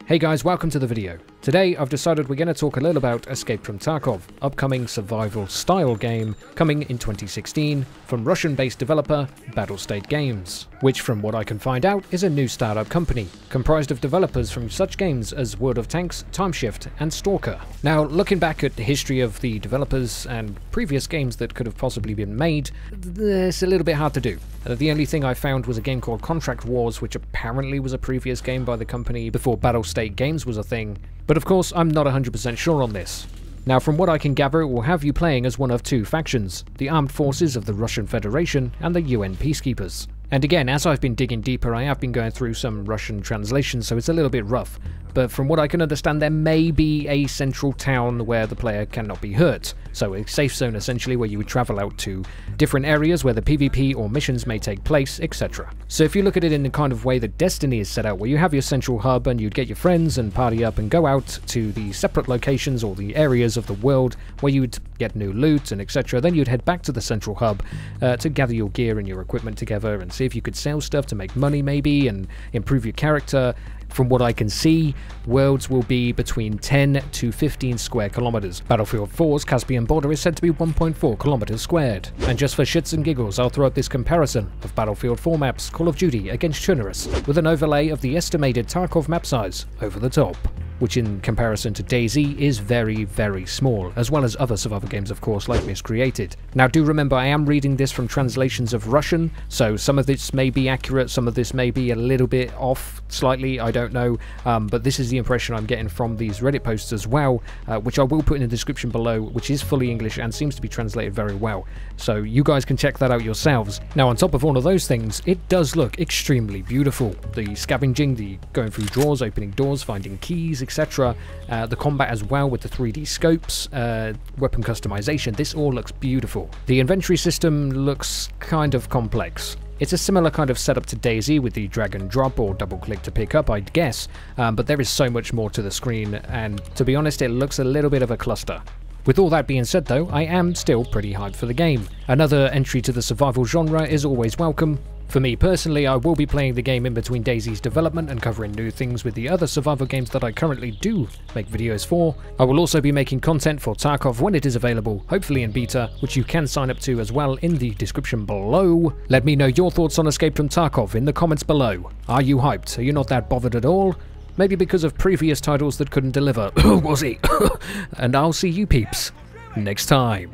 Hey guys, welcome to the video. Today I've decided we're going to talk a little about Escape From Tarkov, upcoming survival style game coming in 2016 from Russian-based developer Battlestate Games, which from what I can find out is a new startup company, comprised of developers from such games as World of Tanks, Timeshift and Stalker. Now looking back at the history of the developers and previous games that could have possibly been made, it's a little bit hard to do. The only thing I found was a game called Contract Wars, which apparently was a previous game by the company before Battlestate Games was a thing, but of course I'm not 100% sure on this. Now from what I can gather, it will have you playing as one of two factions, the armed forces of the Russian Federation and the UN peacekeepers. And again, as I've been digging deeper, I have been going through some Russian translations, so it's a little bit rough. But from what I can understand, there may be a central town where the player cannot be hurt. So a safe zone essentially where you would travel out to different areas where the PvP or missions may take place, etc. So if you look at it in the kind of way that Destiny is set out, where you have your central hub and you'd get your friends and party up and go out to the separate locations or the areas of the world where you would get new loot and etc. Then you'd head back to the central hub to gather your gear and your equipment together and see if you could sell stuff to make money maybe and improve your character. From what I can see, worlds will be between 10 to 15 square kilometers. Battlefield 4's Caspian border is said to be 1.4 kilometers squared. And just for shits and giggles, I'll throw up this comparison of Battlefield 4 maps, Call of Duty against Chernarus, with an overlay of the estimated Tarkov map size over the top, which in comparison to DayZ is very, very small, as well as other survival games of course like Miscreated. Now do remember I am reading this from translations of Russian, so some of this may be accurate, some of this may be a little bit off slightly, I don't know, but this is the impression I'm getting from these Reddit posts as well, which I will put in the description below, which is fully English and seems to be translated very well, so you guys can check that out yourselves. Now on top of all of those things, it does look extremely beautiful. The scavenging, the going through drawers, opening doors, finding keys, etc. The combat as well with the 3D scopes, weapon customization, this all looks beautiful. The inventory system looks kind of complex. It's a similar kind of setup to DayZ with the drag and drop or double click to pick up, I'd guess, but there is so much more to the screen and to be honest it looks a little bit of a cluster. With all that being said though, I am still pretty hyped for the game. Another entry to the survival genre is always welcome. For me personally, I will be playing the game in between DayZ's development and covering new things with the other survival games that I currently do make videos for. I will also be making content for Tarkov when it is available, hopefully in beta, which you can sign up to as well in the description below. Let me know your thoughts on Escape From Tarkov in the comments below. Are you hyped? Are you not that bothered at all? Maybe because of previous titles that couldn't deliver. Was he? And I'll see you peeps next time.